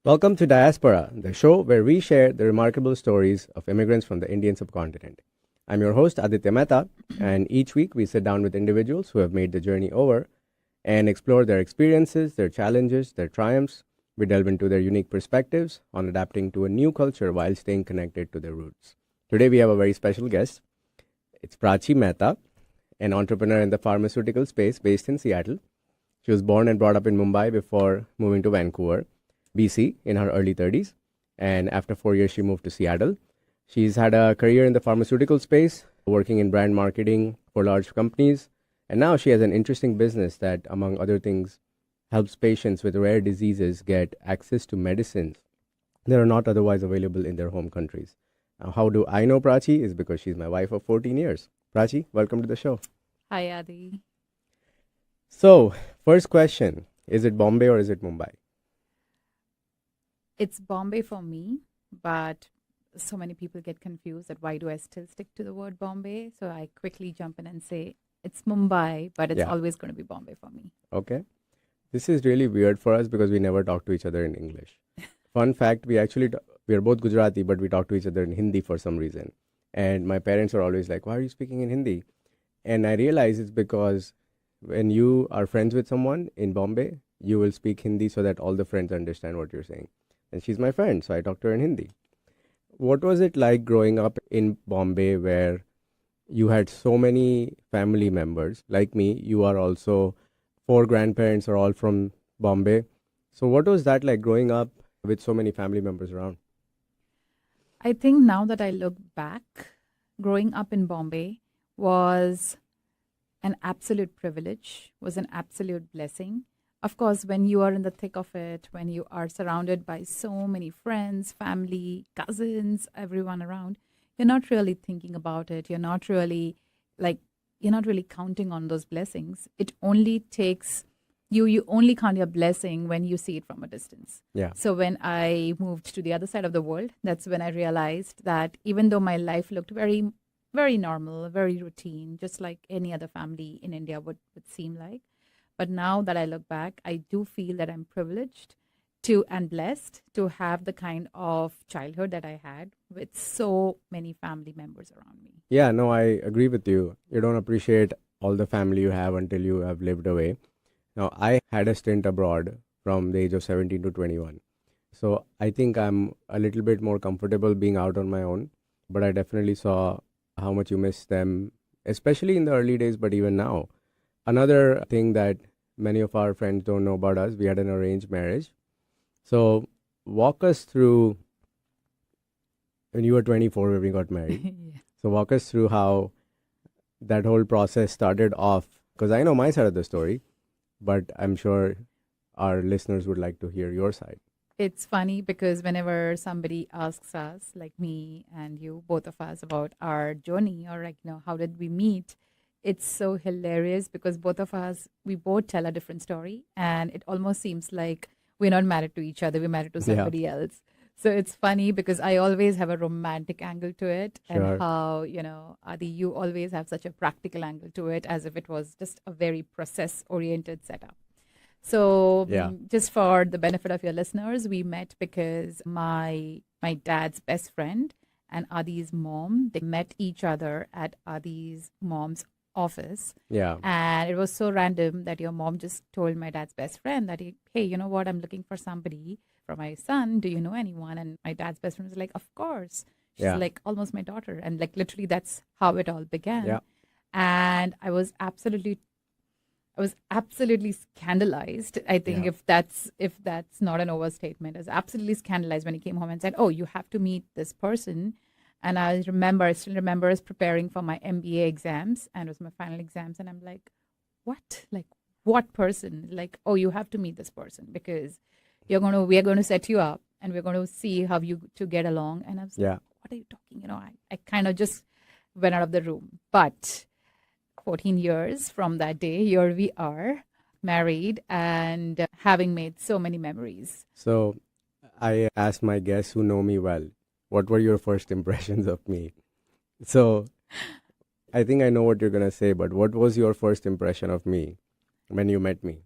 Welcome to Diasporaa, the show where we share the remarkable stories of immigrants from the Indian subcontinent. I'm your host, Aditya Mehta, and each week we sit down with individuals who have made the journey over and explore their experiences, their challenges, their triumphs. We delve into their unique perspectives on adapting to a new culture while staying connected to their roots. Today we have a very special guest. It's Prachi Mehta, an entrepreneur in the pharmaceutical space based in Seattle. She was born and brought up in Mumbai before moving to Vancouver, BC, in her early 30s. And after 4 years, she moved to Seattle. She's had a career in the pharmaceutical space, working in brand marketing for large companies. And now she has an interesting business that, among other things, helps patients with rare diseases get access to medicines that are not otherwise available in their home countries. Now, how do I know Prachi? Is because she's my wife of 14 years. Prachi, welcome to the show. Hi, Adi. So, first question, is it Bombay or is it Mumbai? It's Bombay for me, but so many people get confused that why do I still stick to the word Bombay? So I quickly jump in and say it's Mumbai, but it's Yeah. always going to be Bombay for me. Okay. This is really weird for us because we never talk to each other in English. Fun fact, we are both Gujarati, but we talk to each other in Hindi for some reason. And my parents are always like, "Why are you speaking in Hindi?" And I realize it's because when you are friends with someone in Bombay, you will speak Hindi so that all the friends understand what you're saying. And she's my friend, so I talk to her in Hindi. What was it like growing up in Bombay where you had so many family members? Like me, you are also, four grandparents are all from Bombay. So what was that like growing up with so many family members around? I think now that I look back, growing up in Bombay was an absolute privilege, was an absolute blessing. Of course, when you are in the thick of it, when you are surrounded by so many friends, family, cousins, everyone around, you're not really thinking about it. Like, you're not really counting on those blessings. It only takes you only count your blessing when you see it from a distance. Yeah. So when I moved to the other side of the world, that's when I realized that even though my life looked very, very normal, very routine, just like any other family in India would seem like. But now that I look back, I do feel that I'm privileged to and blessed to have the kind of childhood that I had with so many family members around me. Yeah, no, I agree with you. You don't appreciate all the family you have until you have lived away. Now, I had a stint abroad from the age of 17 to 21. So I think I'm a little bit more comfortable being out on my own. But I definitely saw how much you miss them, especially in the early days, but even now. Another thing that many of our friends don't know about us, we had an arranged marriage. So walk us through when you were 24 when we got married. Yeah. So walk us through how that whole process started off. Because I know my side of the story, but I'm sure our listeners would like to hear your side. It's funny because whenever somebody asks us, like me and you, both of us, about our journey or like, how did we meet? It's so hilarious because both of us, we both tell a different story. And it almost seems like we're not married to each other, we're married to Yeah, somebody else. So it's funny because I always have a romantic angle to it, and sure. how, Adi, you always have such a practical angle to it as if it was just a very process oriented setup. So, Yeah, just for the benefit of your listeners, we met because my dad's best friend and Adi's mom, they met each other at Adi's mom's office. yeah, And it was so random that your mom just told my dad's best friend that, hey, you know what? I'm looking for somebody for my son. Do you know anyone? And my dad's best friend was like, of course. She's yeah, like almost my daughter. And like literally, that's how it all began. yeah, And I was absolutely scandalized. I think yeah, if that's not an overstatement, I was absolutely scandalized when he came home and said, "Oh, you have to meet this person." And I still remember us preparing for my MBA exams, and it was my final exams, and I'm like, "What? Like, what person? Like, oh, you have to meet this person because we are going to set you up, and we're going to see how you two get along." And I was like, yeah. "What are you talking?" I kind of just went out of the room, but 14 years from that day, here we are, married and having made so many memories. So I asked my guests who know me well, what were your first impressions of me? So I think I know what you're going to say, but what was your first impression of me when you met me?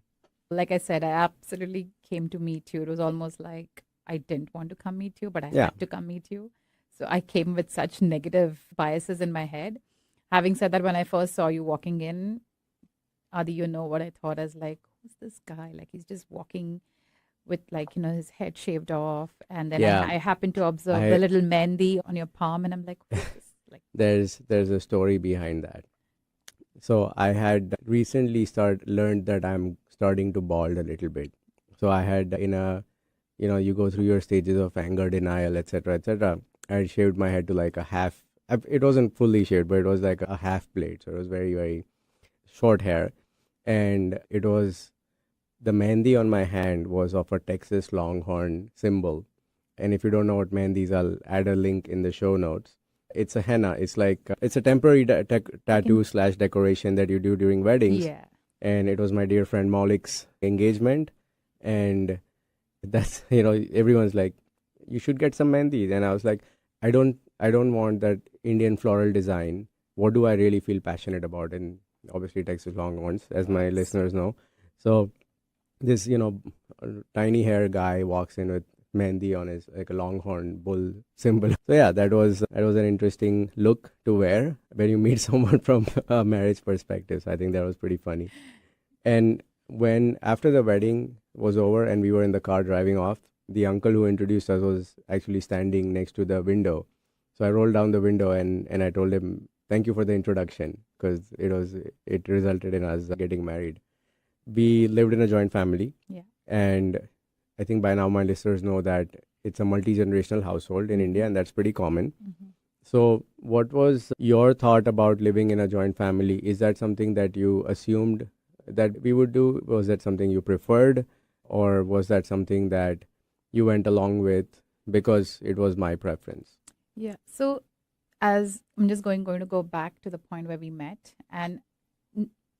Like I said, I absolutely came to meet you. It was almost like I didn't want to come meet you, but I Yeah. had to come meet you. So I came with such negative biases in my head. Having said that, when I first saw you walking in, Adi, you know what I thought as like, who's this guy? Like he's just walking with like, his head shaved off. And then Yeah. I happened to observe the I little mehndi on your palm and I'm like, who's this? Like, there's a story behind that. So I had recently learned that I'm starting to bald a little bit. So I had in a you go through your stages of anger, denial, etc., etc. I had shaved my head to like a half. It wasn't fully shaved, but it was like a half plate. So it was very very short hair, and it was the mehndi on my hand was of a Texas Longhorn symbol. And if you don't know what mehendis, I'll add a link in the show notes. It's a henna. It's like it's a temporary tattoo slash decoration that you do during weddings. yeah. And it was my dear friend Maulik's engagement, and that's everyone's like, you should get some mehendis, and I was like, I don't want that Indian floral design. What do I really feel passionate about? And obviously Texas Longhorns, as my listeners know. So this tiny hair guy walks in with mehendi on his like a longhorn bull symbol. So yeah, that was an interesting look to wear when you meet someone from a marriage perspective. So I think that was pretty funny. And when after the wedding was over and we were in the car driving off, the uncle who introduced us was actually standing next to the window. So I rolled down the window and I told him, thank you for the introduction, because it resulted in us getting married. We lived in a joint family. Yeah. And I think by now my listeners know that it's a multi-generational household in India, and that's pretty common. Mm-hmm. So what was your thought about living in a joint family? Is that something that you assumed that we would do? Was that something you preferred? Or was that something that you went along with because it was my preference? Yeah. So as I'm just going to go back to the point where we met, and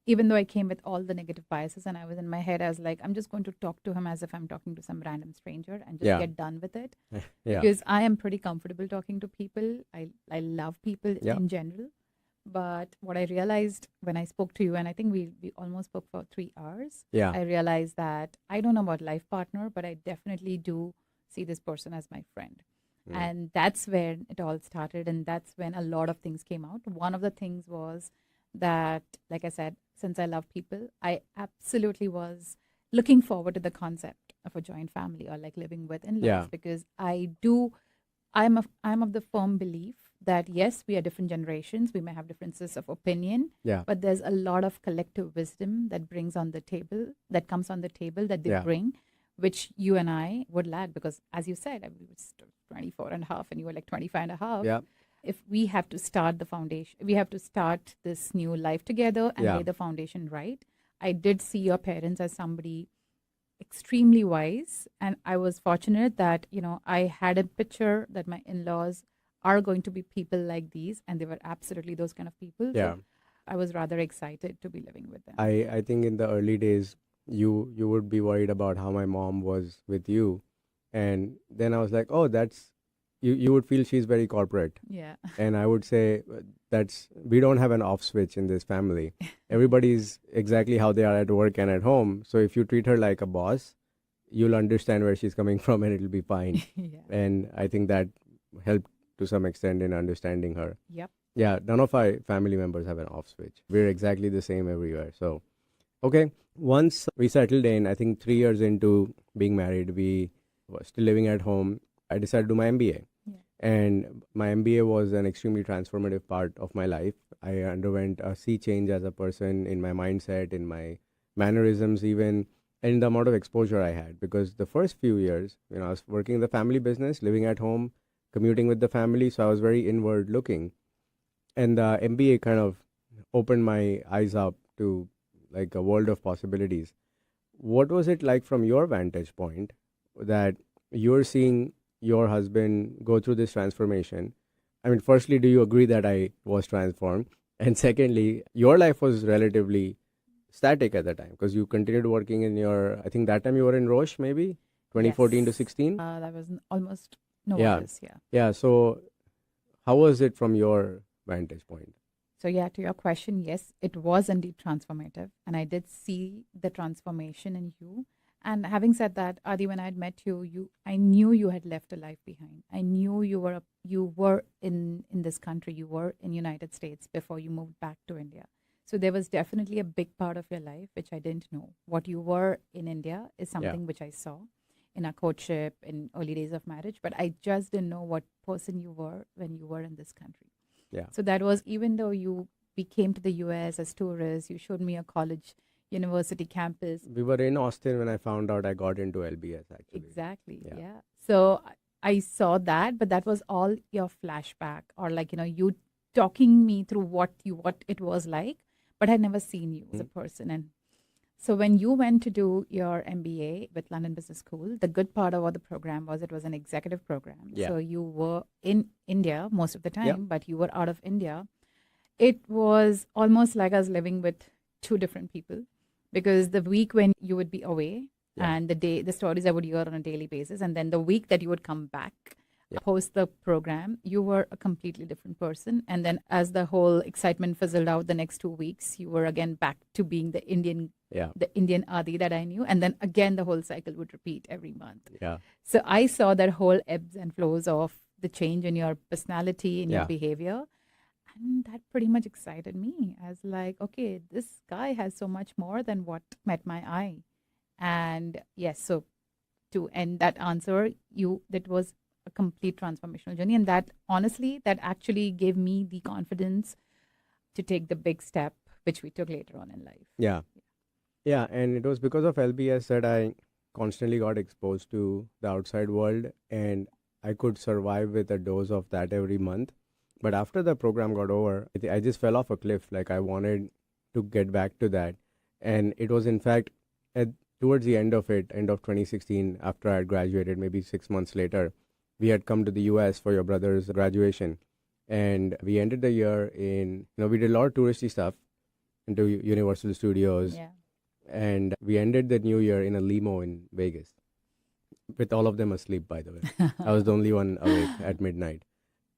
even though I came with all the negative biases and I was in my head, I was like, I'm just going to talk to him as if I'm talking to some random stranger and just get done with it. Yeah. Because I am pretty comfortable talking to people. I love people Yeah. in general. But what I realized when I spoke to you, and I think we almost spoke for 3 hours, Yeah. I realized that I don't know about life partner, but I definitely do see this person as my friend. And that's where it all started. And that's when a lot of things came out. One of the things was that, like I said, since I love people, I absolutely was looking forward to the concept of a joint family or like living with in-laws, Yeah. because I'm of the firm belief that yes, we are different generations, we may have differences of opinion, Yeah. but there's a lot of collective wisdom that comes on the table that they Yeah. bring, which you and I would lack, because as you said, I was 24 and a half and you were like 25 and a half. Yeah. If we have to start the foundation, we have to start this new life together and Yeah. lay the foundation right. I did see your parents as somebody extremely wise, and I was fortunate that I had a picture that my in-laws are going to be people like these, and they were absolutely those kind of people. Yeah. So I was rather excited to be living with them. I think in the early days you would be worried about how my mom was with you, and then I was like, oh, that's you would feel she's very corporate. Yeah. And I would say we don't have an off switch in this family. Everybody's exactly how they are at work and at home. So if you treat her like a boss, you'll understand where she's coming from and it'll be fine. Yeah. And I think that helped to some extent in understanding her. Yep. Yeah, none of our family members have an off switch. We're exactly the same everywhere. So, okay. Once we settled in, I think 3 years into being married, we were still living at home. I decided to do my MBA. Yeah. And my MBA was an extremely transformative part of my life. I underwent a sea change as a person in my mindset, in my mannerisms, even, and the amount of exposure I had. Because the first few years, I was working in the family business, living at home, commuting with the family. So I was very inward looking. And the MBA kind of opened my eyes up to like a world of possibilities. What was it like from your vantage point that you're seeing your husband go through this transformation? I mean, firstly, do you agree that I was transformed? And secondly, your life was relatively static at the time because you continued working in I think that time you were in Roche, maybe 2014 to 16. That was almost Yeah. Novus, yeah. Yeah. So how was it from your vantage point? So yeah, to your question, yes, it was indeed transformative, and I did see the transformation in you. And having said that, Adi, when I had met you, I knew you had left a life behind. I knew you were in this country, you were in United States before you moved back to India. So there was definitely a big part of your life which I didn't know. What you were in India is Yeah. something which I saw in our courtship, in early days of marriage, but I just didn't know what person you were when you were in this country. Yeah. So that was, even though we came to the US as tourists, you showed me a college, university campus. We were in Austin when I found out I got into LBS actually. Exactly. Yeah. Yeah. So I saw that, but that was all your flashback, or like, you talking me through what it was like, but I'd never seen you as a person. And so when you went to do your MBA with London Business School, the good part about the program was it was an executive program. Yeah. So you were in India most of the time, Yeah. but you were out of India. It was almost like us living with two different people, because the week when you would be away, Yeah. and the stories I would hear on a daily basis, and then the week that you would come back, Yeah. post the program, you were a completely different person. And then as the whole excitement fizzled out the next 2 weeks, you were again back to being the Indian Adi that I knew. And then again, the whole cycle would repeat every month. Yeah. So I saw that whole ebbs and flows of the change in your personality, in your Yeah. behavior. And that pretty much excited me as like, okay, this guy has so much more than what met my eye. And yes, so to end that answer, that was a complete transformational journey. And that honestly, that actually gave me the confidence to take the big step, which we took later on in life. Yeah. Yeah. And it was because of LBS that I constantly got exposed to the outside world, and I could survive with a dose of that every month. But after the program got over, I just fell off a cliff. Like I wanted to get back to that. And it was in fact towards the end of 2016, after I had graduated, maybe 6 months later, we had come to the US for your brother's graduation. And we ended the year we did a lot of touristy stuff into Universal Studios. Yeah. And we ended the new year in a limo in Vegas, with all of them asleep, by the way. I was the only one awake at midnight.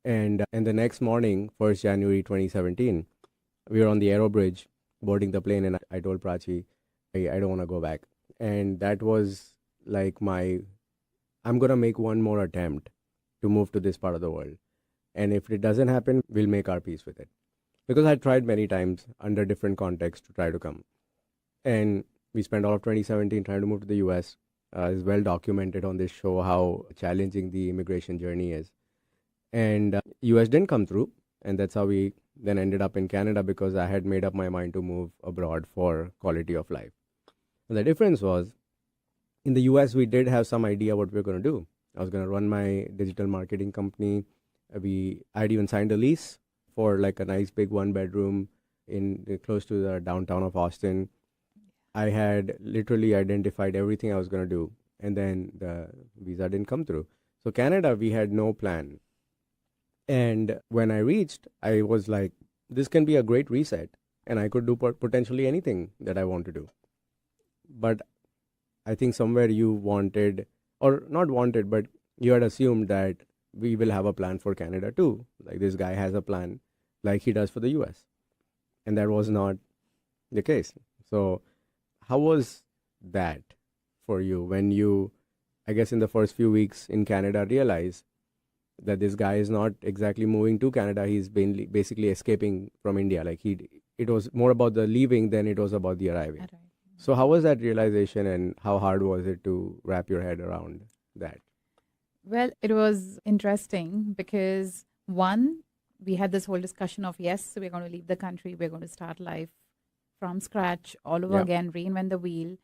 And the next morning, 1st January 2017, we were on the Aero Bridge boarding the plane, and I told Prachi, I don't want to go back. And that was like I'm going to make one more attempt to move to this part of the world. And if it doesn't happen, we'll make our peace with it. Because I tried many times under different contexts to try to come. And we spent all of 2017 trying to move to the US. It's well documented on this show how challenging the immigration journey is. And US didn't come through. And that's how we then ended up in Canada, because I had made up my mind to move abroad for quality of life. And the difference was, in the US, we did have some idea what we were going to do. I was going to run my digital marketing company. I'd even signed a lease for like a nice big 1-bedroom in close to the downtown of Austin. I had literally identified everything I was going to do, and then the visa didn't come through. So Canada, we had no plan. And when I reached, I was like, this can be a great reset, and I could do potentially anything that I want to do. But I think somewhere you wanted, or not wanted, but you had assumed that we will have a plan for Canada too. Like this guy has a plan like he does for the US. And that was not the case. So how was that for you when you, I guess in the first few weeks in Canada, realized that this guy is not exactly moving to Canada, he's been basically escaping from India. Like it was more about the leaving than it was about the arriving. Right. So how was that realization, and how hard was it to wrap your head around that? Well, it was interesting because one, we had this whole discussion of, yes, we're going to leave the country, we're going to start life from scratch, all over again, reinvent the wheel.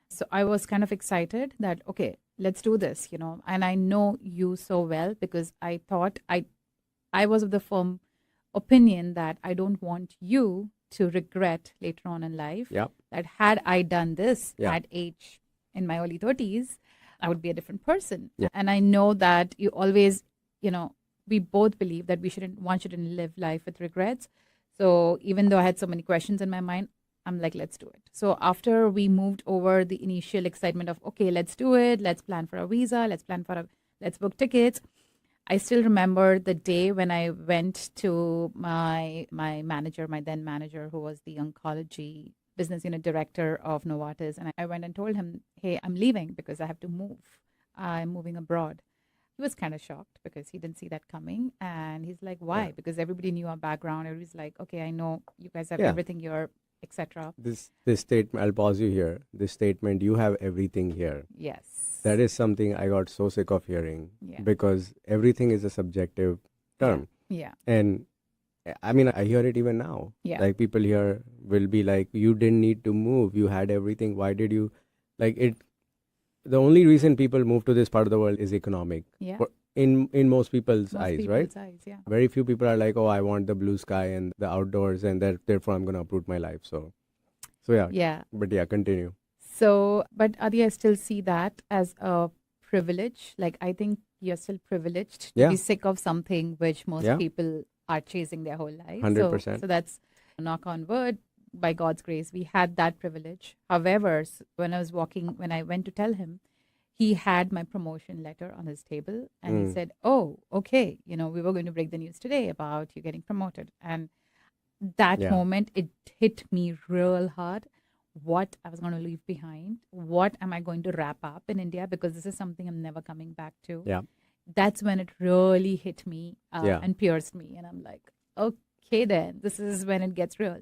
So I was kind of excited that, okay, let's do this, and I know you so well because I thought I was of the firm opinion that I don't want you to regret later on in life that had I done this at age in my early 30s, I would be a different person. And I know that you always, we both believe that one shouldn't live life with regrets. So even though I had so many questions in my mind, I'm like, let's do it. So after we moved over the initial excitement of, okay, let's do it. Let's plan for a visa. Let's book tickets. I still remember the day when I went to my manager, my then manager, who was the oncology business unit director of Novartis, and I went and told him, "Hey, I'm leaving because I have to move. I'm moving abroad." He was kind of shocked because he didn't see that coming, and he's like, "Why?" Yeah. Because everybody knew our background. Everybody's like, "Okay, I know you guys have Yeah. everything here, etc." This statement, I'll pause you here. This statement, you have everything here. Yes. That is something I got so sick of hearing Yeah. because everything is a subjective term. Yeah. And I mean, I hear it even now. Yeah. Like people here will be like, you didn't need to move. You had everything. Why did you like it? The only reason people move to this part of the world is economic. Yeah. In most people's Most eyes, people's right? eyes, yeah. Very few people are like, oh, I want the blue sky and the outdoors, and therefore I'm going to uproot my life. So yeah. Yeah. But yeah, continue. So, but Adi, I still see that as a privilege. Like, I think you're still privileged to Yeah. be sick of something which most Yeah. people are chasing their whole life. 100%. So that's knock on wood. By God's grace, we had that privilege. However, when I went to tell him, he had my promotion letter on his table, and he said, "Oh, okay, we were going to break the news today about you getting promoted." And that Yeah. moment, it hit me real hard. What I was going to leave behind, what am I going to wrap up in India, because this is something I'm never coming back to. Yeah. That's when it really hit me Yeah. and pierced me, and I'm like, okay, then this is when it gets real.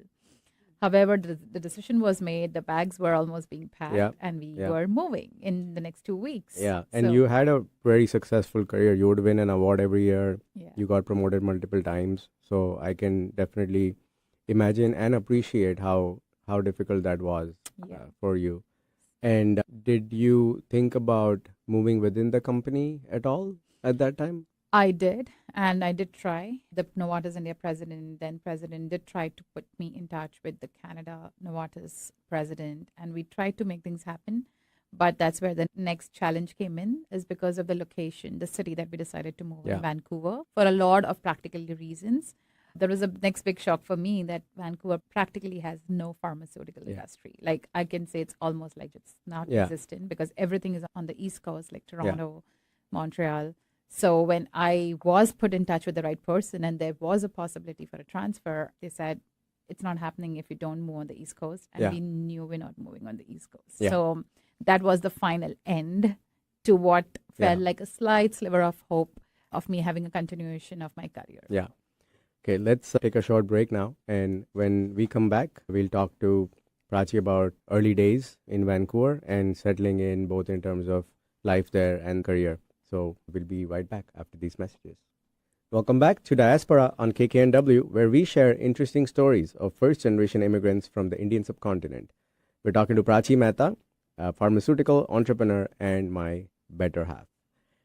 However, the decision was made, the bags were almost being packed, Yeah. and we Yeah. were moving in the next 2 weeks. Yeah. And So, you had a very successful career. You would win an award every year. yeah. You got promoted multiple times. So I can definitely imagine and appreciate how difficult that was Yeah. for you. And did you think about moving within the company at all at that time? I did, and I did try. The Novartis India president, then president, did try to put me in touch with the Canada Novartis president, and we tried to make things happen. But that's where the next challenge came in, is because of the location, the city that we decided to move Yeah. in, Vancouver, for a lot of practical reasons. There was a next big shock for me that Vancouver practically has no pharmaceutical Yeah. industry. Like, I can say it's almost like it's not Yeah. existent, because everything is on the East Coast, like Toronto, Montreal. So when I was put in touch with the right person and there was a possibility for a transfer, they said, it's not happening if you don't move on the East Coast. And Yeah. we knew we're not moving on the East Coast. Yeah. So that was the final end to what felt Yeah. like a slight sliver of hope of me having a continuation of my career. Yeah. Okay, let's take a short break now. And when we come back, we'll talk to Prachi about early days in Vancouver and settling in both in terms of life there and career. So we'll be right back after these messages. Welcome back to Diasporaa on KKNW, where we share interesting stories of first-generation immigrants from the Indian subcontinent. We're talking to Prachi Mehta, a pharmaceutical entrepreneur and my better half.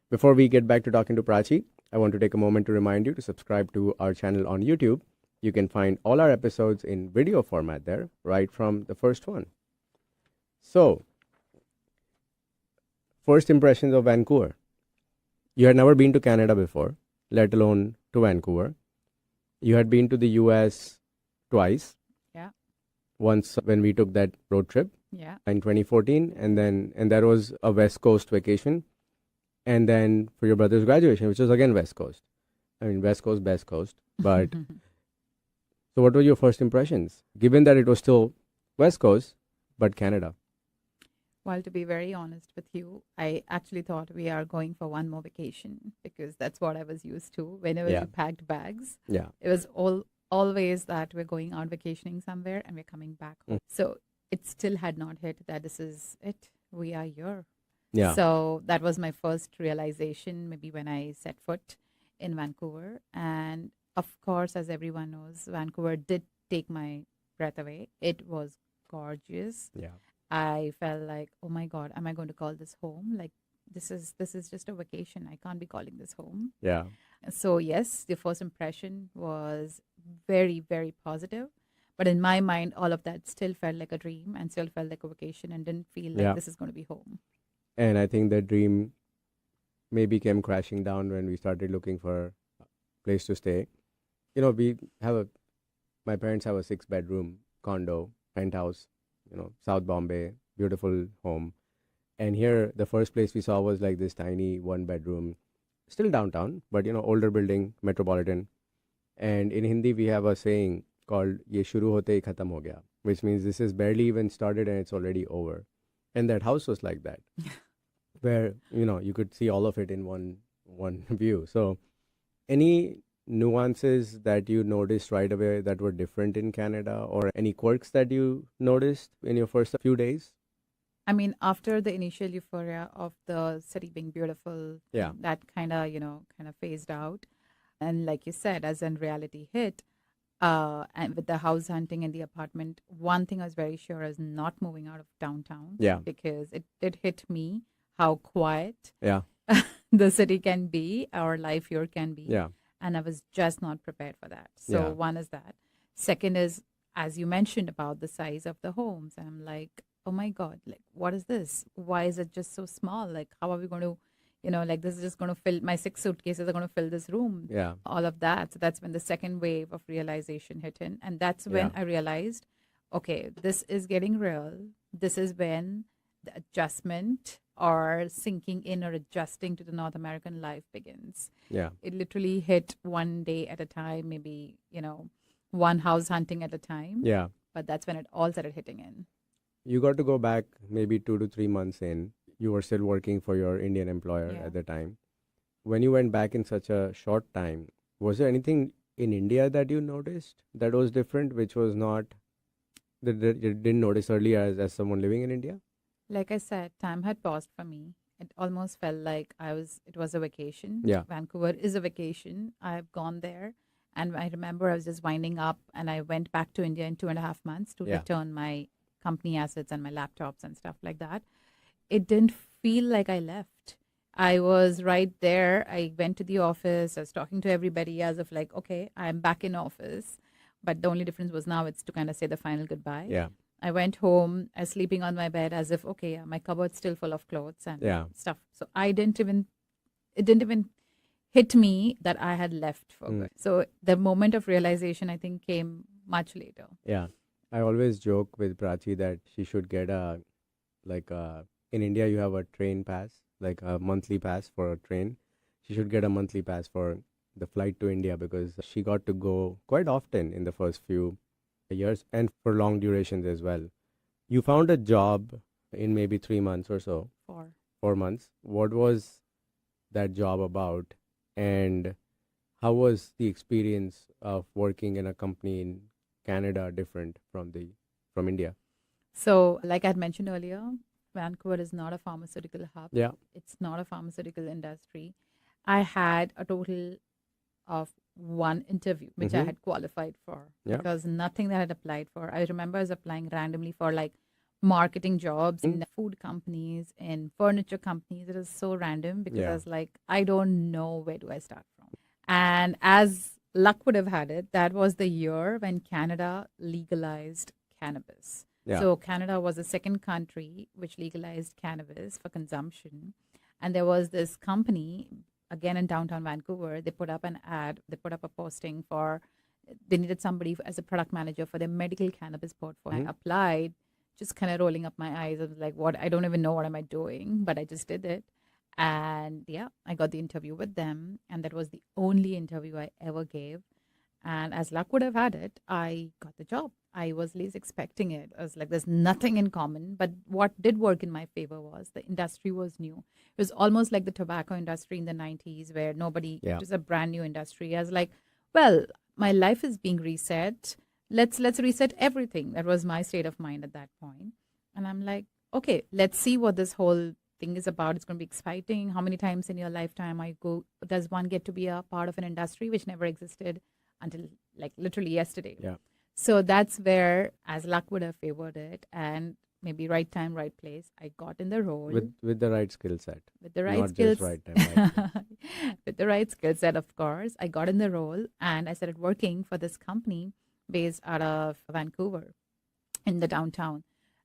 Before we get back to talking to Prachi, I want to take a moment to remind you to subscribe to our channel on YouTube. You can find all our episodes in video format there, right from the first one. So, first impressions of Vancouver. You had never been to Canada before, let alone to Vancouver. You had been to the US twice. Yeah. Once when we took that road trip Yeah. in 2014, and that was a West Coast vacation. And then for your brother's graduation, which was again West Coast. I mean, West Coast, best coast. But so what were your first impressions, given that it was still West Coast, but Canada? Well, to be very honest with you, I actually thought we are going for one more vacation, because that's what I was used to. Whenever Yeah. we packed bags, Yeah. it was always that we're going out vacationing somewhere and we're coming back home. So it still had not hit that this is it. We are here. Yeah. So that was my first realization, maybe when I set foot in Vancouver. And of course, as everyone knows, Vancouver did take my breath away. It was gorgeous. Yeah. I felt like, oh my God, am I going to call this home? Like, this is just a vacation. I can't be calling this home. Yeah. So yes, the first impression was very, very positive. But in my mind, all of that still felt like a dream and still felt like a vacation, and didn't feel like Yeah. this is going to be home. And I think that dream maybe came crashing down when we started looking for a place to stay. My parents have a 6-bedroom condo, penthouse, South Bombay, beautiful home. And here, the first place we saw was like this tiny 1-bedroom, still downtown, but older building, metropolitan. And in Hindi, we have a saying called "Ye shuru hote hi khatam ho gaya." which means this is barely even started and it's already over. And that house was like that, where you could see all of it in one view. So, any nuances that you noticed right away that were different in Canada, or any quirks that you noticed in your first few days? I mean, after the initial euphoria of the city being beautiful, Yeah. that kind of phased out. And like you said, as in reality hit, and with the house hunting and the apartment, one thing I was very sure is not moving out of downtown. Yeah. Because it did hit me how quiet Yeah. the city can be, our life here can be. Yeah. And I was just not prepared for that. So Yeah. one is that. Second is, as you mentioned about the size of the homes, and I'm like, oh my God, like what is this? Why is it just so small? Like how are we going to, like this is just going to fill my 6 suitcases are going to fill this room. Yeah. All of that. So that's when the second wave of realization hit in, and that's when Yeah. I realized, okay, this is getting real. This is when the adjustment or sinking in or adjusting to the North American life begins. Yeah. It literally hit one day at a time, maybe, one house hunting at a time. Yeah. But that's when it all started hitting in. You got to go back maybe 2 to 3 months in. You were still working for your Indian employer Yeah. at the time. When you went back in such a short time, was there anything in India that you noticed that was different, which was not that you didn't notice earlier as someone living in India? Like I said, time had paused for me. It almost felt like it was a vacation. Yeah. Vancouver is a vacation. I've gone there. And I remember I was just winding up and I went back to India in 2.5 months to Yeah. return my company assets and my laptops and stuff like that. It didn't feel like I left. I was right there. I went to the office. I was talking to everybody as of like, okay, I'm back in office. But the only difference was now it's to kind of say the final goodbye. Yeah. I went home, I was sleeping on my bed as if, okay, yeah, my cupboard's still full of clothes and Yeah. stuff. So it didn't even hit me that I had left for Mm. good. So the moment of realization, I think, came much later. Yeah. I always joke with Prachi that she should get in India, you have a train pass, like a monthly pass for a train. She should get a monthly pass for the flight to India because she got to go quite often in the first few years and for long durations as well. You found a job in maybe 3 months or so, For 4 months. What was that job about, and how was the experience of working in a company in Canada different from India? So, like I had mentioned earlier, Vancouver is not a pharmaceutical hub. Yeah. It's not a pharmaceutical industry. I had a total of one interview, which I Mhm. had qualified for Yeah. because nothing that I had applied for. I remember I was applying randomly for like marketing jobs in food companies, in furniture companies. It is so random because I Yeah. was like, I don't know where do I start from. And as luck would have had it, that was the year when Canada legalized cannabis. Yeah. So Canada was the second country which legalized cannabis for consumption. And there was this company, again in downtown Vancouver, they put up an ad, they put up a posting they needed somebody as a product manager for their medical cannabis portfolio. Mhm. I applied, just kind of rolling up my eyes. I was like, what? I don't even know what am I doing, but I just did it. And yeah, I got the interview with them. And that was the only interview I ever gave. And as luck would have had it, I got the job. I was least expecting it. I was like, there's nothing in common. But what did work in my favor was the industry was new. It was almost like the tobacco industry in the 90s where Yeah. it was a brand new industry. I was like, well, my life is being reset. Let's reset everything. That was my state of mind at that point. And I'm like, okay, let's see what this whole thing is about. It's going to be exciting. How many times in your lifetime does one get to be a part of an industry which never existed until like literally yesterday? Yeah. So that's where, as luck would have favored it, and maybe right time, right place, I got in the role With the right skill set. with the right Not skills. just right time, right place. With the right skill set, of course. I got in the role and I started working for this company based out of Vancouver in the downtown.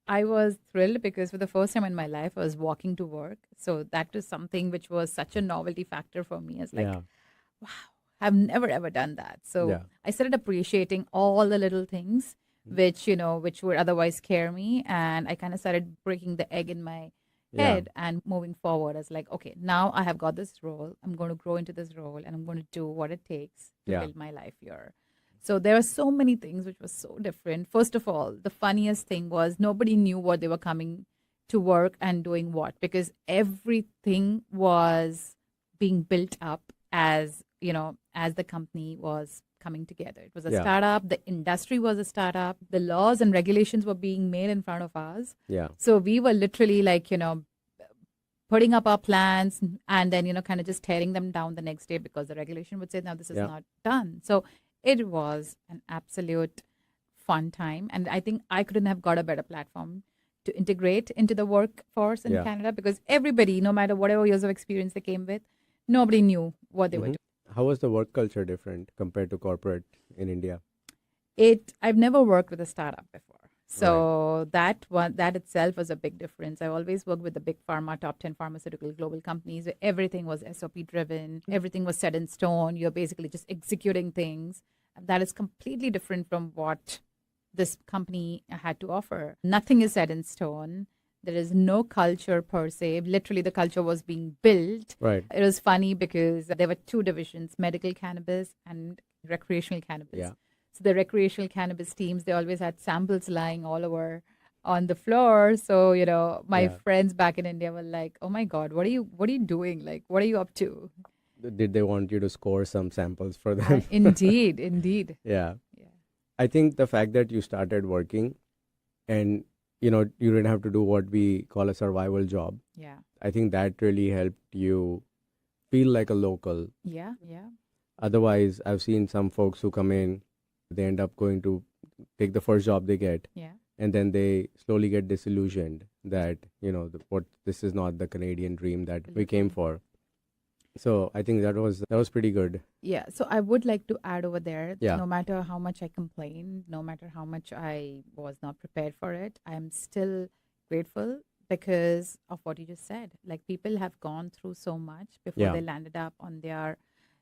I was thrilled because for the first time in my life, I was walking to work. So that was something which was such a novelty factor for me. It's like, Yeah. wow, I've never ever done that. So Yeah. I started appreciating all the little things which would otherwise scare me. And I kind of started breaking the egg in my Yeah. head and moving forward as like, okay, now I have got this role. I'm going to grow into this role and I'm going to do what it takes to Yeah. build my life here. So there are so many things which was so different. First of all, the funniest thing was nobody knew what they were coming to work and doing what, because everything was being built up as, as the company was coming together. It was a Yeah. startup, the industry was a startup, the laws and regulations were being made in front of us. Yeah. So we were literally like, putting up our plans and then, kind of just tearing them down the next day because the regulation would say, now this is Yeah. not done. So it was an absolute fun time. And I think I couldn't have got a better platform to integrate into the workforce in Yeah. Canada, because everybody, no matter whatever years of experience they came with, nobody knew what they were Mhm. doing. How was the work culture different compared to corporate in India? I've never worked with a startup before. So that itself was a big difference. I always worked with the big pharma, top 10 pharmaceutical global companies where everything was SOP driven, everything was set in stone. You're basically just executing things. That is completely different from what this company had to offer. Nothing is set in stone. There is no culture per se. Literally, the culture was being built. Right. It was funny because there were two divisions, medical cannabis and recreational cannabis. Yeah. So the recreational cannabis teams, they always had samples lying all over on the floor. So, my Yeah. friends back in India were like, "Oh my God, what are you doing? Like, what are you up to?" Did they want you to score some samples for them? Indeed, indeed. Yeah. Yeah. I think the fact that you started working and you didn't have to do what we call a survival job. Yeah. I think that really helped you feel like a local. Yeah. Yeah. Otherwise, I've seen some folks who come in, they end up going to take the first job they get, Yeah. and then they slowly get disillusioned that what this is not the Canadian dream that we came for. So I think that was pretty good. Yeah. So I would like to add over there, Yeah. no matter how much I complained, no matter how much I was not prepared for it, I'm still grateful because of what you just said. Like, people have gone through so much before Yeah. they landed up on their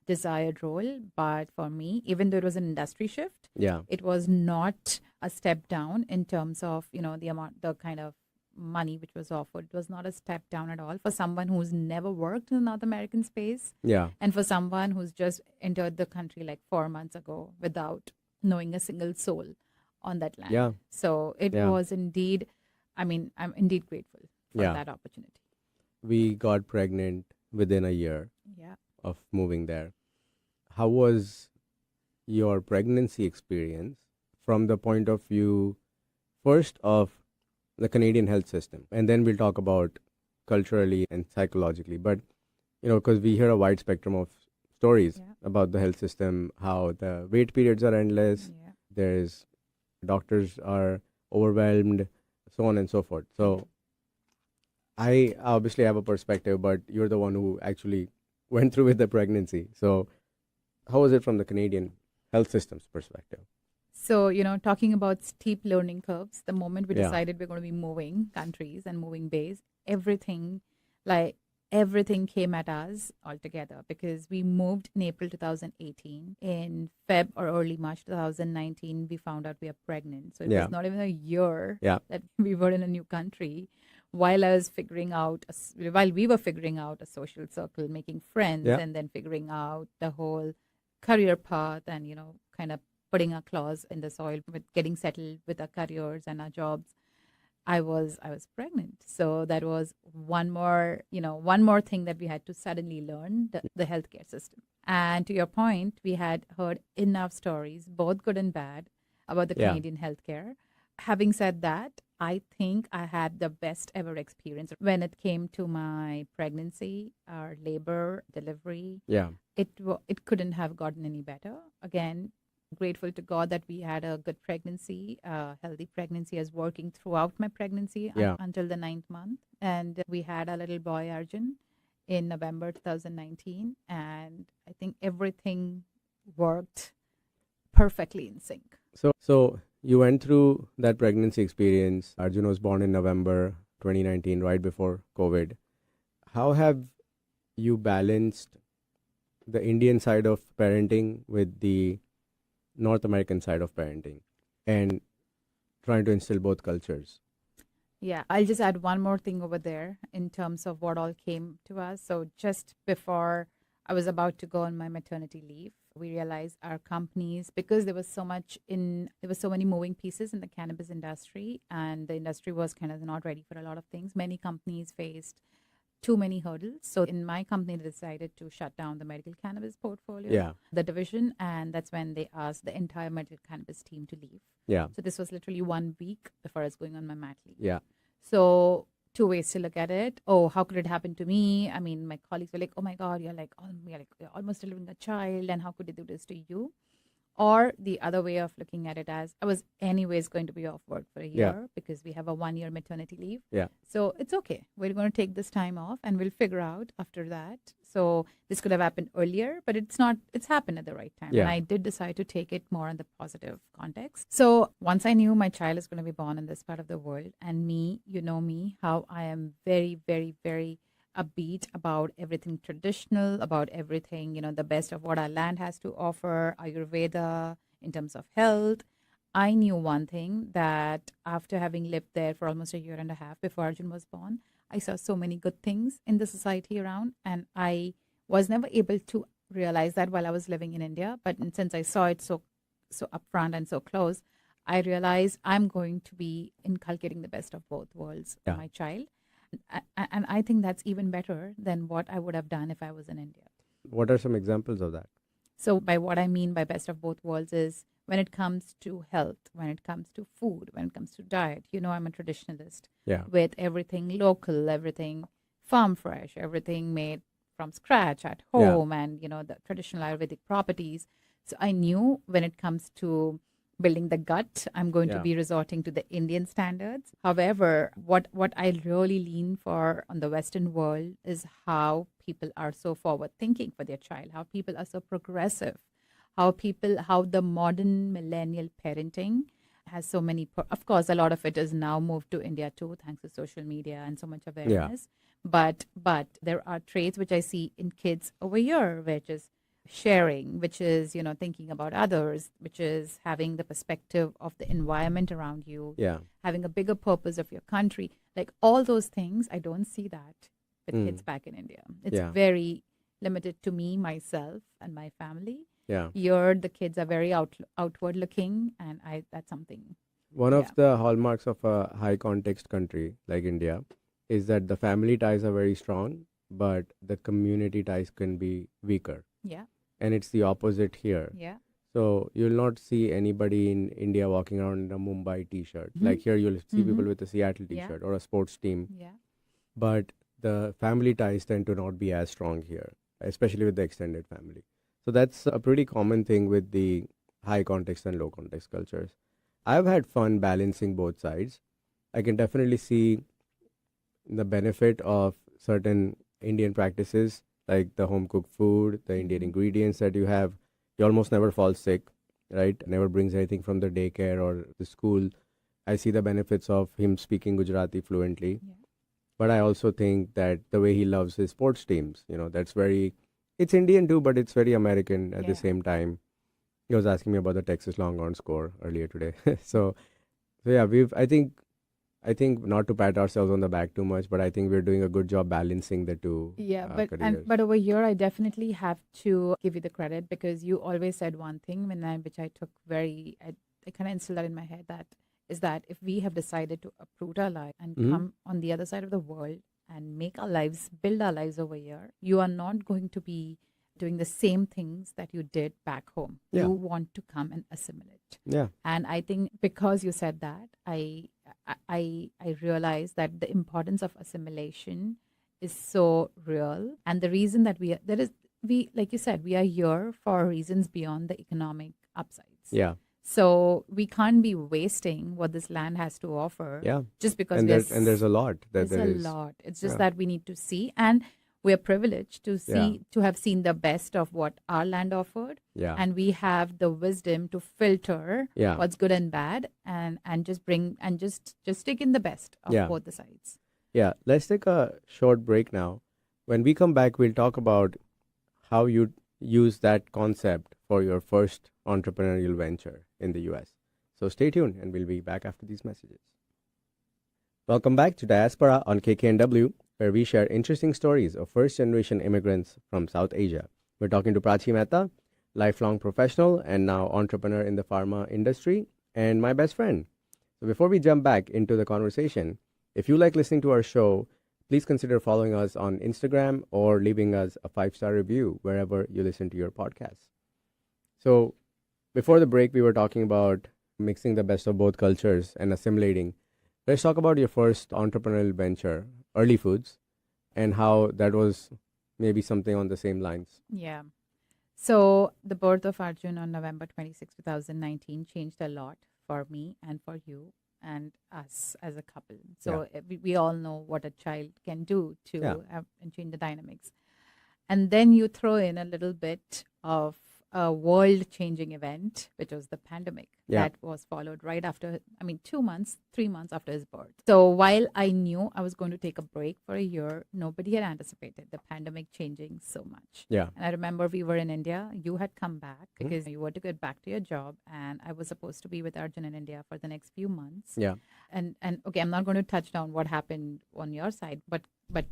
desired role. But for me, even though it was an industry shift, Yeah. it was not a step down in terms of, the kind of money which was offered. It was not a step down at all for someone who's never worked in the North American space. Yeah. And for someone who's just entered the country like 4 months ago without knowing a single soul on that land. Yeah. So it Yeah. was indeed, I'm indeed grateful for Yeah. that opportunity. We got pregnant within a year Yeah. of moving there. How was your pregnancy experience from the point of view first of the Canadian health system, and then we'll talk about culturally and psychologically. But because we hear a wide spectrum of stories Yeah. about the health system, how the wait periods are endless, Yeah. there's doctors are overwhelmed, so on and so forth. So I obviously have a perspective, but you're the one who actually went through with the pregnancy. So how was it from the Canadian health system's perspective? So, talking about steep learning curves, the moment we Yeah. decided we're going to be moving countries and moving base, everything came at us altogether, because we moved in April 2018. In Feb or early March 2019, we found out we are pregnant. So it Yeah. was not even a year Yeah. that we were in a new country. While we were figuring out a social circle, making friends, Yeah. and then figuring out the whole career path and, kind of putting our claws in the soil with getting settled with our careers and our jobs, I was pregnant. So that was one more thing that we had to suddenly learn, the healthcare system. And to your point, we had heard enough stories, both good and bad, about the Yeah. Canadian healthcare. Having said that, I think I had the best ever experience when it came to my pregnancy, our labor, delivery. Yeah. It couldn't have gotten any better. Again, grateful to God that we had a good pregnancy, healthy pregnancy, as working throughout my pregnancy Yeah. until the 9th month. And we had a little boy, Arjun, in November 2019. And I think everything worked perfectly in sync. So you went through that pregnancy experience. Arjun was born in November 2019, right before COVID. How have you balanced the Indian side of parenting with the North American side of parenting and trying to instill both cultures? Yeah, I'll just add one more thing over there in terms of what all came to us. So just before I was about to go on my maternity leave, We realized our companies, because there was so many moving pieces in the cannabis industry, and the industry was kind of not ready for a lot of things. Many companies faced too many hurdles. So in my company, they decided to shut down the medical cannabis portfolio, Yeah. the division, and that's when they asked the entire medical cannabis team to leave. Yeah. So this was literally 1 week before I was going on my mat leave. Yeah. So two ways to look at it. Oh, how could it happen to me? I mean, my colleagues were like, "Oh my God, you're almost delivering a child, and how could they do this to you?" Or the other way of looking at it as I was anyways going to be off work for a Yeah. year because we have a 1 year maternity leave. Yeah. So it's okay. We're going to take this time off and we'll figure out after that. So this could have happened earlier, but it's happened at the right time. Yeah. And I did decide to take it more in the positive context. So once I knew my child is going to be born in this part of the world, and me, you know me, how I am very, very, very upbeat about everything traditional, about everything, the best of what our land has to offer, Ayurveda in terms of health. I knew one thing, that after having lived there for almost a year and a half before Arjun was born, I saw so many good things in the society around, and I was never able to realize that while I was living in India. But since I saw it so upfront and so close, I realized I'm going to be inculcating the best of both worlds Yeah. for my child. And I think that's even better than what I would have done if I was in India. What are some examples of that? So by what I mean by best of both worlds is when it comes to health, when it comes to food, when it comes to diet, I'm a traditionalist Yeah. with everything local, everything farm fresh, everything made from scratch at Yeah. home, and, the traditional Ayurvedic properties. So I knew when it comes to building the gut, I'm going to Yeah. be resorting to the Indian standards. However, what I really lean for on the Western world is how people are so forward thinking for their child, how people are so progressive, how the modern millennial parenting has so many, of course, a lot of it is now moved to India too, thanks to social media and so much awareness. But there are traits which I see in kids over here, which is sharing, which is, thinking about others, which is having the perspective of the environment around you, Yeah. having a bigger purpose of your country. Like all those things, I don't see that with kids back in India. It's Yeah. very limited to me, myself, and my family. Yeah. Here, the kids are very outward looking, and that's something. One Yeah. of the hallmarks of a high context country like India is that the family ties are very strong, but the community ties can be weaker. Yeah, And it's the opposite here. yeah, So you'll not see anybody in India walking around in a Mumbai t-shirt. Mhm. Like here you'll see people Mhm. with a Seattle Yeah. t-shirt or a sports team. yeah, But the family ties tend to not be as strong here, especially with the extended family. So that's a pretty common thing with the high context and low context cultures. I've had fun balancing both sides. I can definitely see the benefit of certain Indian practices like the home cooked food, the Indian Mhm. ingredients that you have. You almost never fall sick, right? Never brings anything from the daycare or the school. I see the benefits of him speaking Gujarati fluently. yeah. But I also think that the way he loves his sports teams, that's it's Indian too, but it's very American at the Yeah. same time. He was asking me about the Texas Longhorn score earlier today. So yeah, I think not to pat ourselves on the back too much, but I think we're doing a good job balancing the two Yeah, careers. but over here, I definitely have to give you the credit, because you always said one thing which I took I kind of instilled that in my head, that if we have decided to uproot our life and Mhm. come on the other side of the world and build our lives over here, you are not going to be doing the same things that you did back home. Yeah. You want to come and assimilate. Yeah, And I think because you said that, I realized that the importance of assimilation is so real, and the reason that we like you said, we are here for reasons beyond the economic upsides. yeah, So we can't be wasting what this land has to offer yeah. just because And we are there's a lot that there's there a is. lot. It's just Yeah. that we need to see, and we're privileged to Yeah. have seen the best of what our land offered, Yeah, and we have the wisdom to filter yeah, what's good and bad, and just bring and just take in the best of Yeah. both the sides. yeah. Let's take a short break now. When we come back, we'll talk about how you use that concept for your first entrepreneurial venture in the US. So stay tuned, and we'll be back after these messages. Welcome back to Diasporaa on KKNW, where we share interesting stories of first generation immigrants from South Asia. We're talking to Prachi Mehta, lifelong professional and now entrepreneur in the pharma industry, and my best friend. So before we jump back into the conversation, if you like listening to our show, please consider following us on Instagram or leaving us a 5-star review wherever you listen to your podcasts. So before the break, we were talking about mixing the best of both cultures and assimilating. Let's talk about your first entrepreneurial venture, Early Foods, and how that was maybe something on the same lines. Yeah. So the birth of Arjun on November 26, 2019 changed a lot for me and for you and us as a couple. So we all know what a child can do to and change the dynamics. And then you throw in a little bit of a world-changing event, which was the pandemic that was followed right after, 2 months, 3 months after his birth. So while I knew I was going to take a break for a year, nobody had anticipated the pandemic changing so much. Yeah. And I remember we were in India. You had come back because you were to get back to your job, and I was supposed to be with Arjun in India for the next few months. Yeah. And okay, I'm not going to touch down what happened on your side, but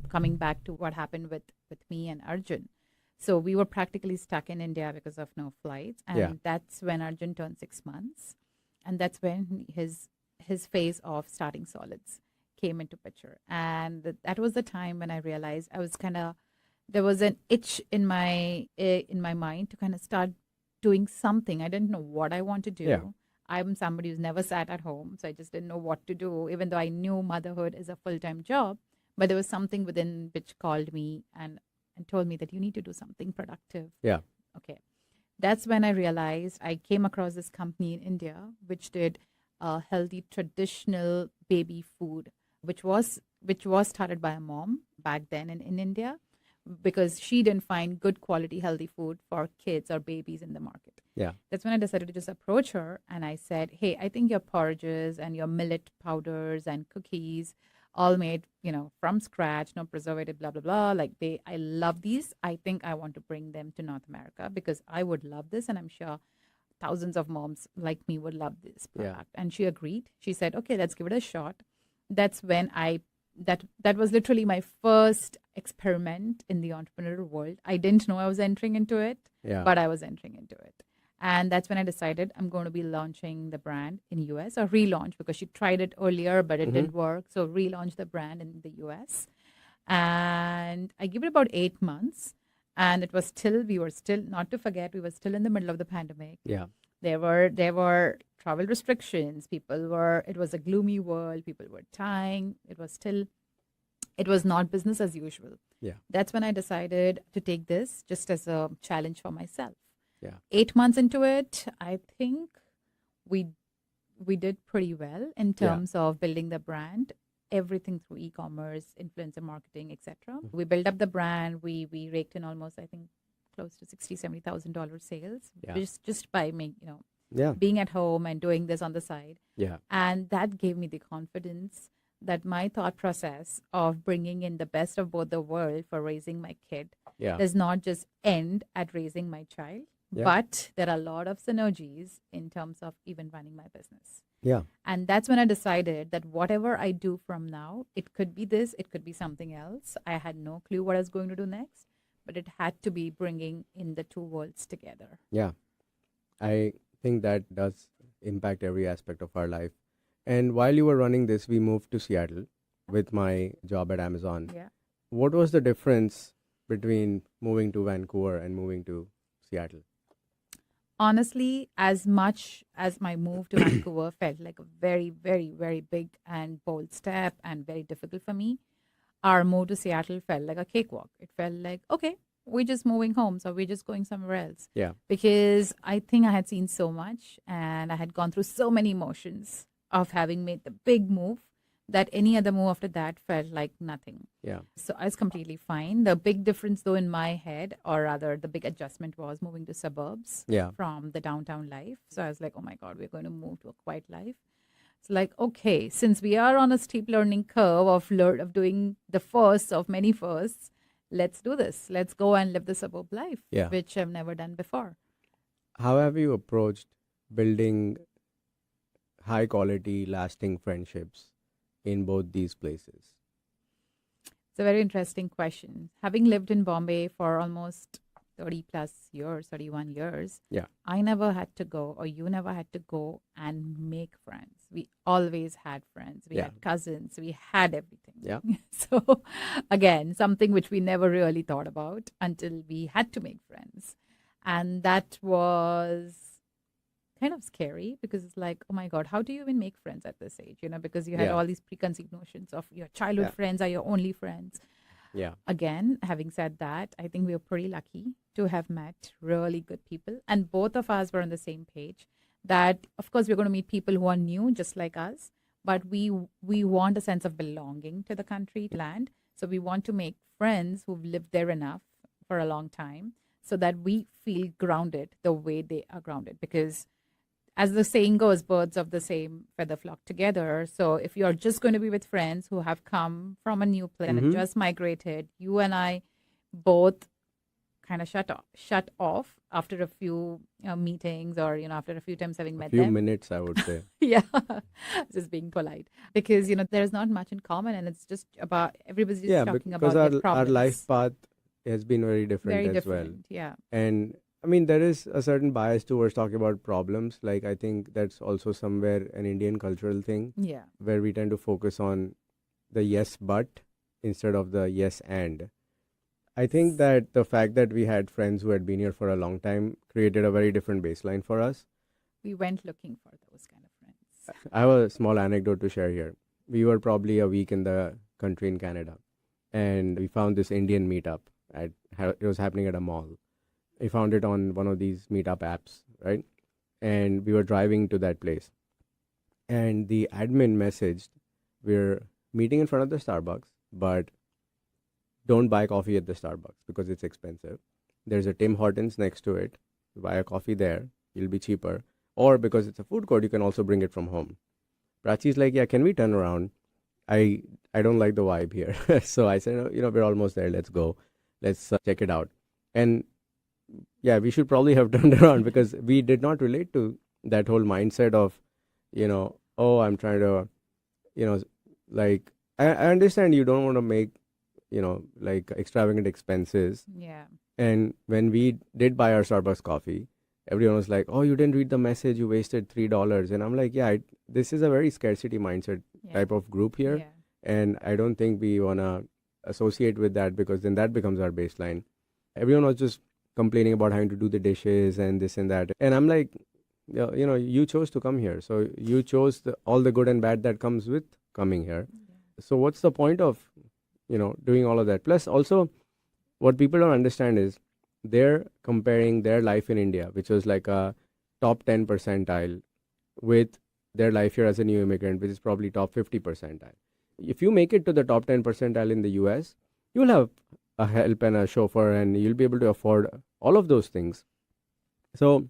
coming back to what happened with me and Arjun. So we were practically stuck in India because of no flights. And that's when Arjun turned 6 months. And that's when his phase of starting solids came into picture. And that was the time when I realized I was there was an itch in my mind to kind of start doing something. I didn't know what I want to do. Yeah. I'm somebody who's never sat at home. So I just didn't know what to do, even though I knew motherhood is a full-time job. But there was something within which called me and told me that you need to do something productive. Yeah. Okay. That's when I realized I came across this company in India which did healthy traditional baby food, which was started by a mom back then in India because she didn't find good quality healthy food for kids or babies in the market. Yeah. That's when I decided to just approach her and I said, hey, I think your porridges and your millet powders and cookies all made, from scratch, no preservative, blah, blah, blah. I love these. I think I want to bring them to North America because I would love this. And I'm sure thousands of moms like me would love this product. Yeah. And she agreed. She said, okay, let's give it a shot. That's when that was literally my first experiment in the entrepreneurial world. I didn't know I was entering into it, but I was entering into it. And that's when I decided I'm going to be launching the brand in US or relaunch because she tried it earlier, but it didn't work. So relaunch the brand in the US. And I give it about 8 months. And we were still, not to forget, we were still in the middle of the pandemic. Yeah. There were travel restrictions. It was a gloomy world. People were dying. It was not business as usual. Yeah. That's when I decided to take this just as a challenge for myself. Yeah. 8 months into it, I think we did pretty well in terms of building the brand, everything through e-commerce, influencer marketing, etc. Mm-hmm. We built up the brand. We raked in almost, I think, close to $60,000-$70,000 sales just by being at home and doing this on the side. Yeah. And that gave me the confidence that my thought process of bringing in the best of both the world for raising my kid does not just end at raising my child. Yeah. But there are a lot of synergies in terms of even running my business. Yeah. And that's when I decided that whatever I do from now, it could be this, it could be something else. I had no clue what I was going to do next, but it had to be bringing in the two worlds together. Yeah. I think that does impact every aspect of our life. And while you were running this, we moved to Seattle with my job at Amazon. Yeah. What was the difference between moving to Vancouver and moving to Seattle? Honestly, as much as my move to Vancouver felt like a very, very, very big and bold step and very difficult for me, our move to Seattle felt like a cakewalk. It felt like, okay, we're just moving home, so we're just going somewhere else. Yeah. Because I think I had seen so much and I had gone through so many emotions of having made the big move that any other move after that felt like nothing. Yeah. So I was completely fine. The big difference, though, in my head, or rather the big adjustment was moving to suburbs from the downtown life. So I was like, oh my God, we're going to move to a quiet life. It's like, okay, since we are on a steep learning curve of doing the first of many firsts, let's do this. Let's go and live the suburb life, which I've never done before. How have you approached building high quality, lasting friendships in both these places? It's a very interesting question. Having lived in Bombay for almost 30 plus years, 31 years, Yeah. I never had to go, or you never had to go and make friends. We always had friends. We Yeah. had cousins. We had everything. Yeah. So, again, something which we never really thought about until we had to make friends. And that was kind of scary because it's like, oh my God, how do you even make friends at this age? Because you had Yeah. all these preconceived notions of your childhood Yeah. friends are your only friends. Yeah. Again, having said that, I think we were pretty lucky to have met really good people. And both of us were on the same page that, of course, we're going to meet people who are new, just like us, but we want a sense of belonging to the country, land. So we want to make friends who've lived there enough for a long time so that we feel grounded the way they are grounded. Because as the saying goes, birds of the same feather flock together. So if you're just going to be with friends who have come from a new planet, Mm-hmm. just migrated, you and I both kind of shut off after a few meetings, or after a few times having A met few them. minutes, I would say. Yeah, just being polite, because there's not much in common, and it's just about everybody's just Yeah, talking because about their our life problems. path has been very different Very as well. different. Yeah. And I mean, there is a certain bias towards talking about problems. Like, I think that's also somewhere an Indian cultural thing Yeah. where we tend to focus on the yes, but instead of the yes, and. I think that the fact that we had friends who had been here for a long time created a very different baseline for us. We went looking for those kind of friends. I have a small anecdote to share here. We were probably a week in the country in Canada, and we found this Indian meetup. It was happening at a mall. We found it on one of these meetup apps, right? And we were driving to that place, and the admin messaged, "We're meeting in front of the Starbucks, but don't buy coffee at the Starbucks because it's expensive. There's a Tim Hortons next to it. Buy a coffee there, it'll be cheaper. Or because it's a food court, you can also bring it from home." Prachi's like, "Yeah, can we turn around? I I don't like the vibe here." So I said, we're almost there. Let's go. Let's check it out. And yeah, we should probably have turned around because we did not relate to that whole mindset of, oh, I'm trying to, you know, like, I understand you don't want to make, like extravagant expenses. Yeah. And when we did buy our Starbucks coffee, everyone was like, "Oh, you didn't read the message. You wasted $3." And I'm like, "Yeah, this is a very scarcity mindset Yeah. type of group here. Yeah. And I don't think we want to associate with that because then that becomes our baseline." Everyone was just complaining about having to do the dishes and this and that. And I'm like, yeah, you chose to come here. So you chose all the good and bad that comes with coming here. So what's the point of, doing all of that? Plus, also, what people don't understand is they're comparing their life in India, which was like a top 10 percentile, with their life here as a new immigrant, which is probably top 50 percentile. If you make it to the top 10 percentile in the US, you'll have a help and a chauffeur, and you'll be able to afford all of those things. So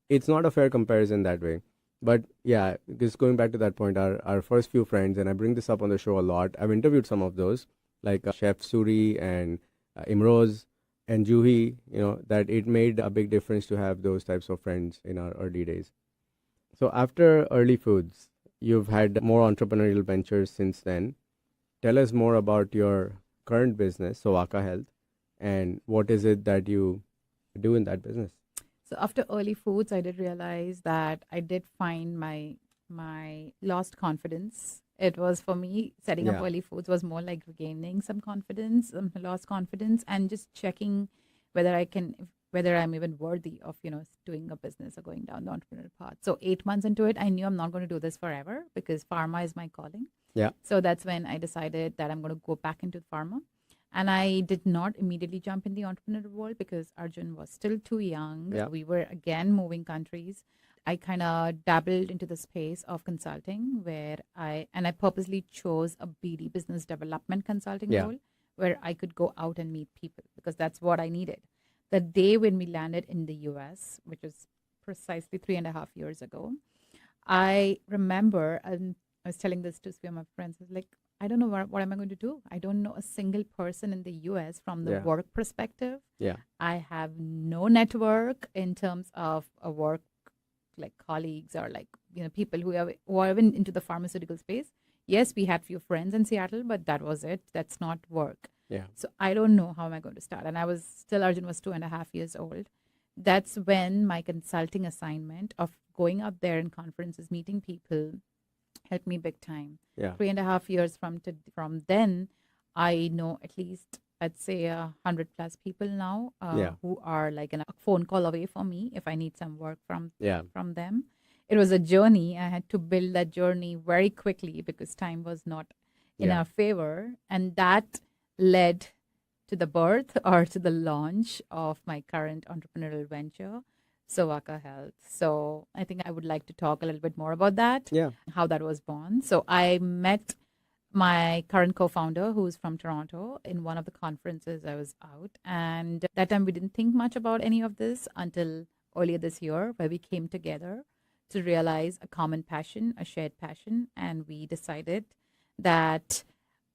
it's not a fair comparison that way. But yeah, just going back to that point, our first few friends, and I bring this up on the show a lot, I've interviewed some of those, like Chef Suri and Imroz and Juhi, that it made a big difference to have those types of friends in our early days. So after early foods, you've had more entrepreneurial ventures since then. Tell us more about your current business, Sowaka Health, and what is it that you do in that business? So after early foods, I did realize that I did find my lost confidence. It was for me setting up Yeah. early foods was more like regaining some confidence, lost confidence, and just checking whether I'm even worthy of doing a business or going down the entrepreneurial path. So 8 months into it, I knew I'm not going to do this forever because pharma is my calling. Yeah. So that's when I decided that I'm going to go back into pharma. And I did not immediately jump in the entrepreneurial world because Arjun was still too young. Yeah. We were again moving countries. I kind of dabbled into the space of consulting where I purposely chose a BD, business development consulting Yeah. role, where I could go out and meet people because that's what I needed. The day when we landed in the US, which was precisely 3.5 years ago, I remember, and I was telling this to a few of my friends, I was like, I don't know what am I going to do. I don't know a single person in the US from the Yeah. work perspective. Yeah. I have no network in terms of a work, like colleagues or like people who are even into the pharmaceutical space. Yes, we had few friends in Seattle, but that was it. That's not work. Yeah. So I don't know how am I going to start. And Arjun was 2.5 years old. That's when my consulting assignment of going up there in conferences, meeting people, helped me big time. Yeah. 3.5 years from then, I know at least I'd say 100+ people now Yeah. who are like a phone call away from me if I need some work Yeah. from them. It was a journey. I had to build that journey very quickly because time was not in Yeah. our favor, and that led to the birth or to the launch of my current entrepreneurial venture, Sowaka Health. So I think I would like to talk a little bit more about that, Yeah. how that was born. So I met my current co-founder, who's from Toronto, in one of the conferences I was out. And that time we didn't think much about any of this until earlier this year, where we came together to realize a common passion, a shared passion. And we decided that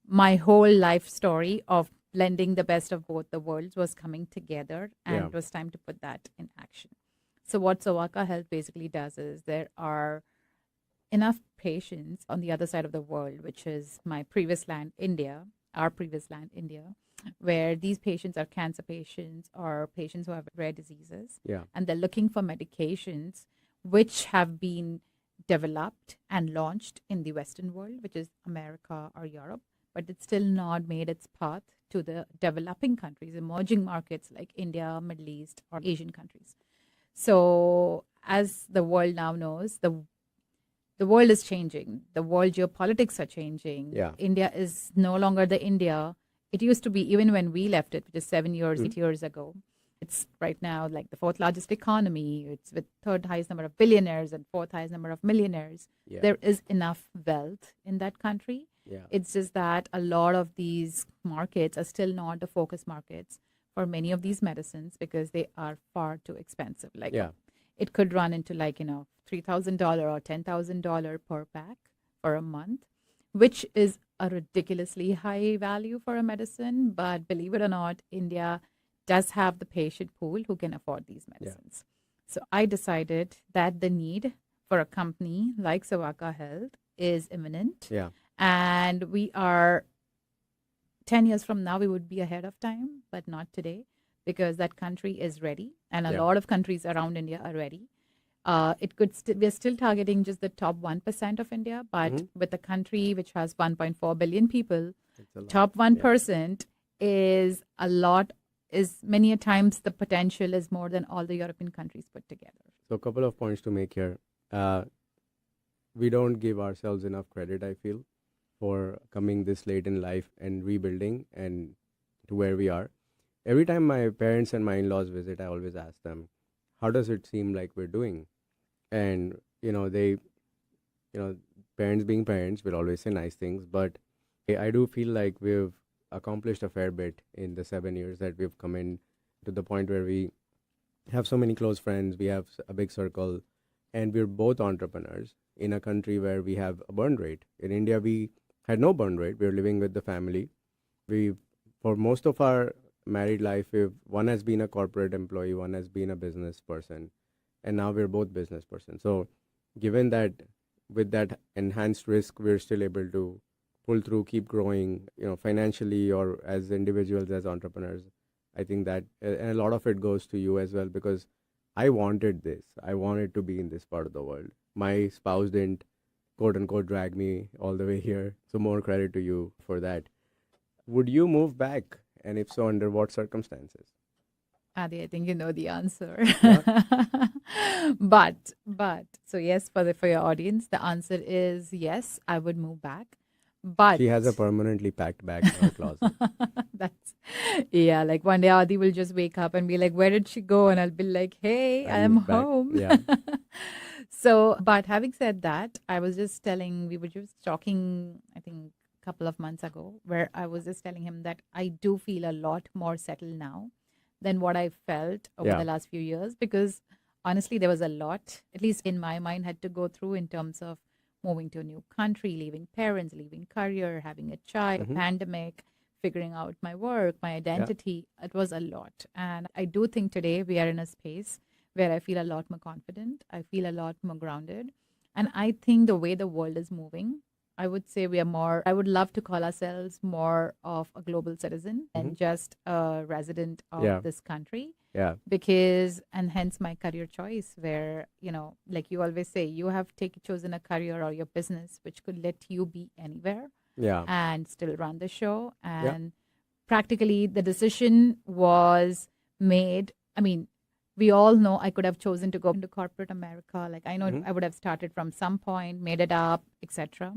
my whole life story of blending the best of both the worlds was coming together, and Yeah. it was time to put that in action. So what Sowaka Health basically does is there are enough patients on the other side of the world, which is my previous land, India, our previous land, India, where these patients are cancer patients or patients who have rare diseases, Yeah. and they're looking for medications which have been developed and launched in the Western world, which is America or Europe, but it's still not made its path to the developing countries, emerging markets like India, Middle East, or Asian countries. So, as the world now knows, the world is changing. The world geopolitics are changing. Yeah. India is no longer the India it used to be, even when we left it, which is 7 years, 8 years ago. It's right now like the fourth largest economy. It's with third highest number of billionaires and fourth highest number of millionaires. Yeah. There is enough wealth in that country. Yeah. It's just that a lot of these markets are still not the focus markets for many of these medicines because they are far too expensive. Like Yeah. it could run into like, $3,000 or $10,000 per pack for a month, which is a ridiculously high value for a medicine. But believe it or not, India does have the patient pool who can afford these medicines. So I decided that the need for a company like Sowaka Health is imminent. Yeah. And we are 10 years from now, we would be ahead of time, but not today because that country is ready. And a lot of countries around India are ready. We're still targeting just the top 1% of India, but with a country which has 1.4 billion people, top 1% is a lot, is many a times the potential is more than all the European countries put together. So a couple of points to make here. We don't give ourselves enough credit, I feel, for coming this late in life and rebuilding and to where we are. Every time my parents and my in-laws visit, I always ask them, how does it seem like we're doing? And, parents being parents will always say nice things, but I do feel like we've accomplished a fair bit in the 7 years that we've come in to the point where we have so many close friends, we have a big circle, and we're both entrepreneurs in a country where we have a burn rate. In India, we had no burn rate. We were living with the family. For most of our married life, one has been a corporate employee, one has been a business person, and now we're both business person. So given that with that enhanced risk, we're still able to pull through, keep growing, financially or as individuals, as entrepreneurs. I think that, and a lot of it goes to you as well, because I wanted this. I wanted to be in this part of the world. My spouse didn't, quote unquote, drag me all the way here. So more credit to you for that. Would you move back? And if so, under what circumstances? Adi, I think you know the answer. Yeah. but so yes, for your audience, the answer is yes, I would move back. But she has a permanently packed bag in her closet. Like one day Adi will just wake up and be like, where did she go? And I'll be like, hey, I am home. Yeah. So, but having said that, we were just talking, I think a couple of months ago, where I was just telling him that I do feel a lot more settled now than what I felt over the last few years, because honestly, there was a lot, at least in my mind, had to go through in terms of moving to a new country, leaving parents, leaving career, having a child, pandemic, figuring out my work, my identity. It was a lot. And I do think today we are in a space where I feel a lot more confident. I feel a lot more grounded. And I think the way the world is moving, I would say we are more, I would love to call ourselves more of a global citizen than just a resident of Yeah. this country. Yeah. Because, and hence my career choice, where, like you always say, you have chosen a career or your business which could let you be anywhere Yeah. and still run the show. Yeah. And practically the decision was made. I mean, we all know I could have chosen to go into corporate America. Like I know I would have started from some point, made it up, etc.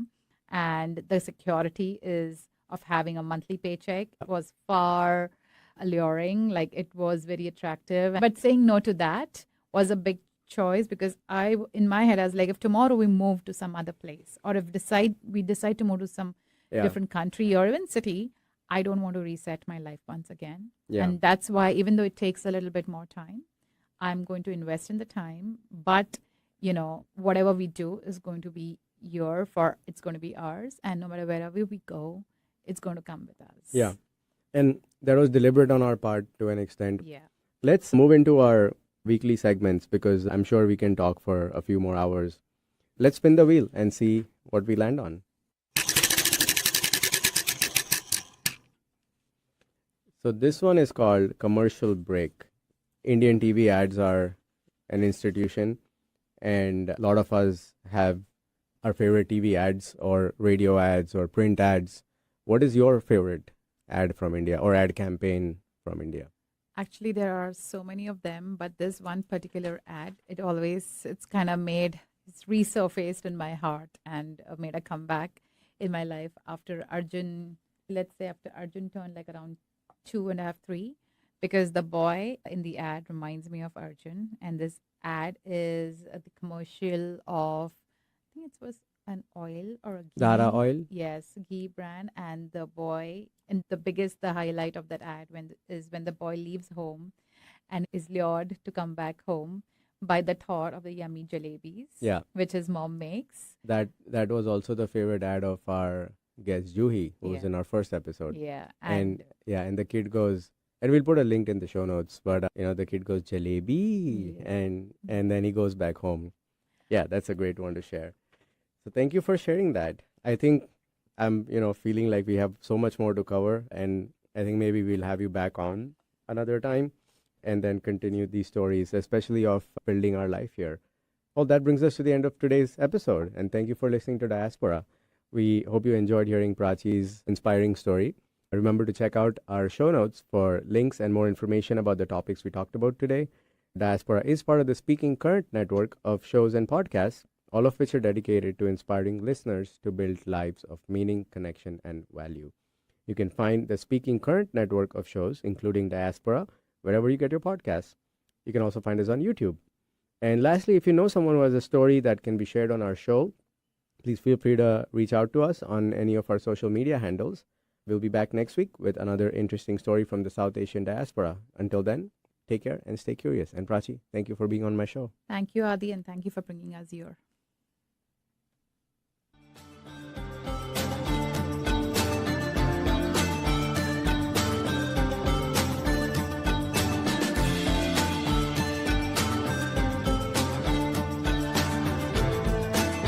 And the security is of having a monthly paycheck was far alluring. Like it was very attractive. But saying no to that was a big choice because in my head, I was like, if tomorrow we move to some other place, or if we decide to move to some different country or even city, I don't want to reset my life once again. Yeah. And that's why, even though it takes a little bit more time, I'm going to invest in the time. But, whatever we do is going to be it's going to be ours. And no matter wherever we go, it's going to come with us. Yeah. And that was deliberate on our part to an extent. Yeah. Let's move into our weekly segments because I'm sure we can talk for a few more hours. Let's spin the wheel and see what we land on. So this one is called Commercial Break. Indian TV ads are an institution, and a lot of us have our favorite TV ads or radio ads or print ads. What is your favorite ad from India or ad campaign from India? Actually, there are so many of them, but this one particular ad, it's resurfaced in my heart and made a comeback in my life after Arjun turned like around 2.5, 3, because the boy in the ad reminds me of Arjun. And this ad is the commercial of, I think it was an oil or a ghee. Dara oil? Yes, ghee brand. And the boy, and the highlight of that ad is when the boy leaves home and is lured to come back home by the thought of the yummy jalebis, which his mom makes. That was also the favorite ad of our guest Juhi, who was in our first episode. Yeah. And the kid goes, and we'll put a link in the show notes, but the kid goes jalebi, and then he goes back home. Yeah, that's a great one to share. So thank you for sharing that. I think I'm feeling like we have so much more to cover, and I think maybe we'll have you back on another time and then continue these stories, especially of building our life here. Well, that brings us to the end of today's episode, and thank you for listening to Diasporaa. We hope you enjoyed hearing Prachi's inspiring story. Remember to check out our show notes for links and more information about the topics we talked about today. Diasporaa is part of the Speaking Current network of shows and podcasts, all of which are dedicated to inspiring listeners to build lives of meaning, connection, and value. You can find the Speaking Current network of shows, including Diasporaa, wherever you get your podcasts. You can also find us on YouTube. And lastly, if you know someone who has a story that can be shared on our show, please feel free to reach out to us on any of our social media handles. We'll be back next week with another interesting story from the South Asian diaspora. Until then, take care and stay curious. And Prachi, thank you for being on my show. Thank you, Adi, and thank you for bringing us here.